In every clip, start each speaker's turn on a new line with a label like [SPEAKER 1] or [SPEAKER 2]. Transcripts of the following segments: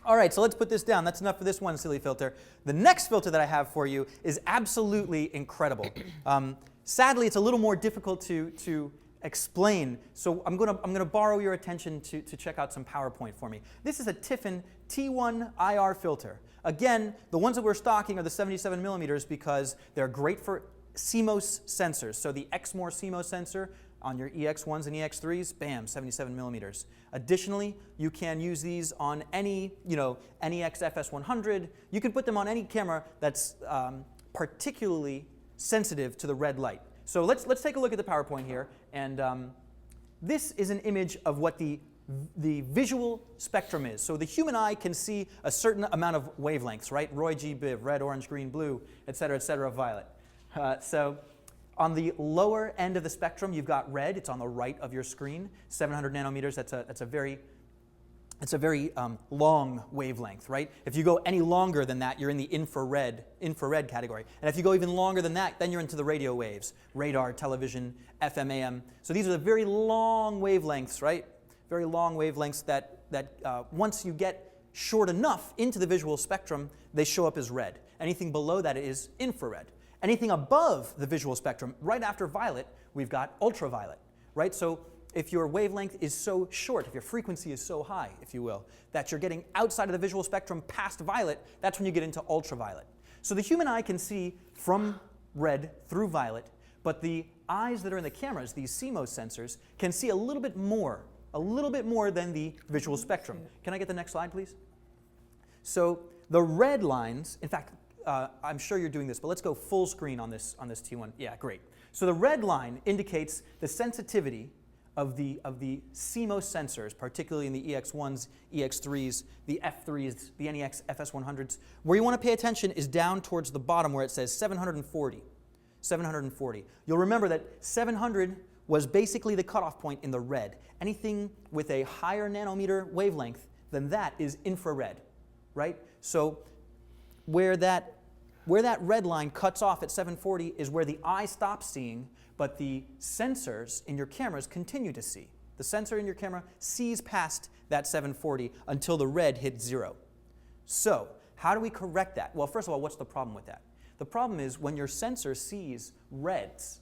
[SPEAKER 1] All right, so let's put this down. That's enough for this one silly filter. The next filter that I have for you is absolutely incredible. Sadly, it's a little more difficult to explain, so I'm gonna borrow your attention to check out some PowerPoint for me. This is a Tiffen T1 IR filter. Again, the ones that we're stocking are the 77 millimeters because they're great for CMOS sensors. So the Exmor CMOS sensor on your EX1s and EX3s, bam, 77 millimeters. Additionally, you can use these on any, NEX FS100. You can put them on any camera that's particularly sensitive to the red light. So let's take a look at the PowerPoint here, and this is an image of what the visual spectrum is. So the human eye can see a certain amount of wavelengths, right? Roy G. Biv, red, orange, green, blue, et cetera, violet. So on the lower end of the spectrum, you've got red. It's on the right of your screen. 700 nanometers. That's a very long wavelength, right? If you go any longer than that, you're in the infrared category. And if you go even longer than that, then you're into the radio waves, radar, television, FM, AM. So these are the very long wavelengths, right? Very long wavelengths that once you get short enough into the visual spectrum, they show up as red. Anything below that is infrared. Anything above the visual spectrum, right after violet, we've got ultraviolet, right? So if your wavelength is so short, if your frequency is so high, if you will, that you're getting outside of the visual spectrum past violet, that's when you get into ultraviolet. So the human eye can see from red through violet, but the eyes that are in the cameras, these CMOS sensors, can see a little bit more than the visual spectrum. Can I get the next slide, please? So the red lines, in fact, I'm sure you're doing this, but let's go full screen on this T1. Yeah, great. So the red line indicates the sensitivity of the CMOS sensors, particularly in the EX1s, EX3s, the F3s, the NEX FS100s. Where you want to pay attention is down towards the bottom where it says 740. 740. You'll remember that 700 was basically the cutoff point in the red. Anything with a higher nanometer wavelength than that is infrared, right? So where that red line cuts off at 740 is where the eye stops seeing, but the sensors in your cameras continue to see. The sensor in your camera sees past that 740 until the red hits 0. So how do we correct that? Well, first of all, what's the problem with that? The problem is when your sensor sees reds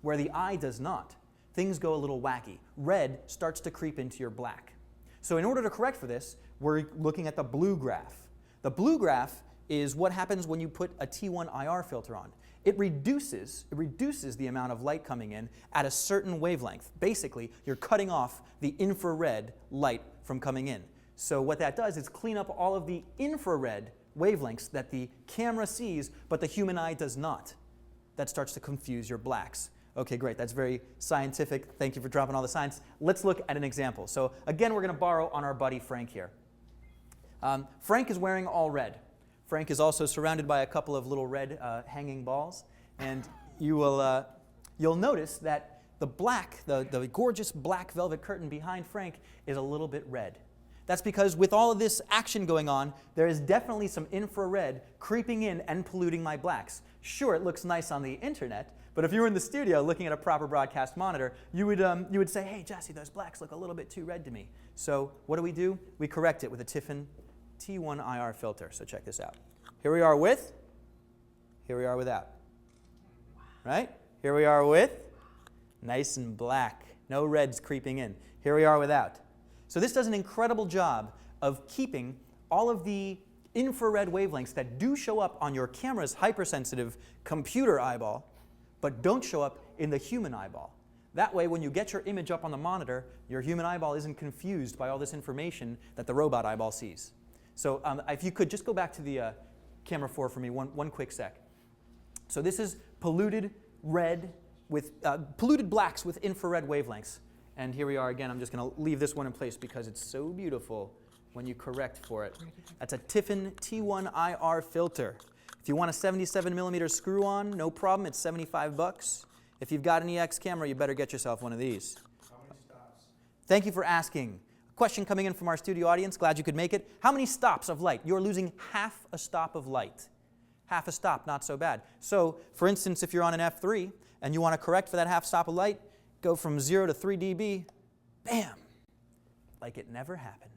[SPEAKER 1] where the eye does not, things go a little wacky. Red starts to creep into your black. So in order to correct for this, we're looking at the blue graph. The blue graph is what happens when you put a T1 IR filter on. It reduces the amount of light coming in at a certain wavelength. Basically, you're cutting off the infrared light from coming in. So what that does is clean up all of the infrared wavelengths that the camera sees, but the human eye does not. That starts to confuse your blacks. Okay, great. That's very scientific. Thank you for dropping all the science. Let's look at an example. So again, we're going to borrow on our buddy Frank here. Frank is wearing all red. Frank is also surrounded by a couple of little red hanging balls, and you'll notice that the gorgeous black velvet curtain behind Frank is a little bit red. That's because with all of this action going on, there is definitely some infrared creeping in and polluting my blacks. Sure, it looks nice on the internet, but if you were in the studio looking at a proper broadcast monitor, you would say, hey, Jesse, those blacks look a little bit too red to me. So what do? We correct it with a Tiffen T1 IR filter. So check this out. Here we are with, here we are without. Right? Here we are with, nice and black. No reds creeping in. Here we are without. So this does an incredible job of keeping all of the infrared wavelengths that do show up on your camera's hypersensitive computer eyeball, but don't show up in the human eyeball. That way, when you get your image up on the monitor, your human eyeball isn't confused by all this information that the robot eyeball sees. So if you could just go back to the camera 4 for me, one quick sec. So this is polluted red with polluted blacks with infrared wavelengths. And here we are again. I'm just going to leave this one in place because it's so beautiful when you correct for it. That's a Tiffen T1 IR filter. If you want a 77 millimeter screw on, no problem. It's $75. If you've got an EX camera, you better get yourself one of these.
[SPEAKER 2] How many stops?
[SPEAKER 1] Thank you for asking. Question coming in from our studio audience. Glad you could make it. How many stops of light? You're losing half a stop of light. Half a stop, not so bad. So, for instance, if you're on an f3 and you want to correct for that half stop of light, go from 0 to 3 dB, bam, like it never happened.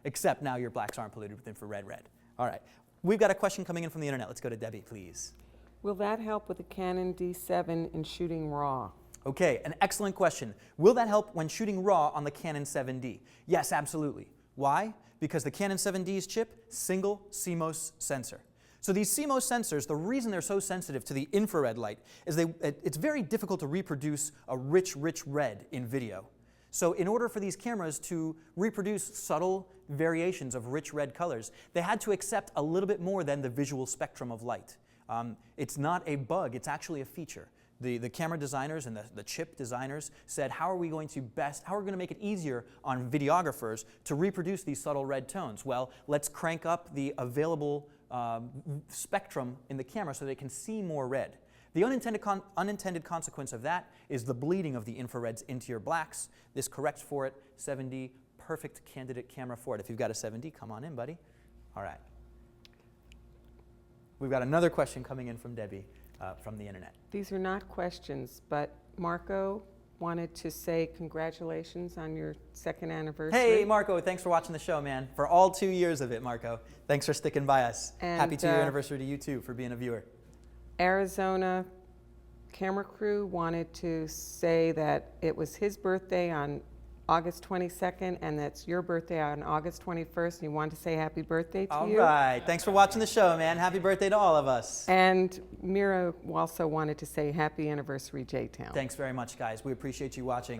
[SPEAKER 1] Except now your blacks aren't polluted with infrared red. All right, we've got a question coming in from the internet. Let's go to Debbie, please.
[SPEAKER 2] Will that help with the Canon D7 in shooting RAW?
[SPEAKER 1] Okay, an excellent question. Will that help when shooting RAW on the Canon 7D? Yes, absolutely. Why? Because the Canon 7D's chip, single CMOS sensor. So these CMOS sensors, the reason they're so sensitive to the infrared light is it's very difficult to reproduce a rich red in video. So in order for these cameras to reproduce subtle variations of rich red colors, they had to accept a little bit more than the visual spectrum of light. It's not a bug, it's actually a feature. The camera designers and the chip designers said, how are we going to make it easier on videographers to reproduce these subtle red tones? Well, let's crank up the available spectrum in the camera so they can see more red. The unintended consequence of that is the bleeding of the infrareds into your blacks. This corrects for it. 7D, perfect candidate camera for it. If you've got a 7D, come on in, buddy. All right. We've got another question coming in from Debbie from the internet.
[SPEAKER 2] These are not questions, but Marco wanted to say congratulations on your 2nd anniversary.
[SPEAKER 1] Hey, Marco, thanks for watching the show, man. For all 2 years of it, Marco. Thanks for sticking by us.
[SPEAKER 2] And,
[SPEAKER 1] happy 2-year anniversary to you, too, for being a viewer.
[SPEAKER 2] Arizona camera crew wanted to say that it was his birthday on August 22nd, and that's your birthday on August 21st, and he wanted to say happy birthday to you.
[SPEAKER 1] All right. Thanks for watching the show, man. Happy birthday to all of us.
[SPEAKER 2] And Mira also wanted to say happy anniversary, J-Town.
[SPEAKER 1] Thanks very much, guys. We appreciate you watching.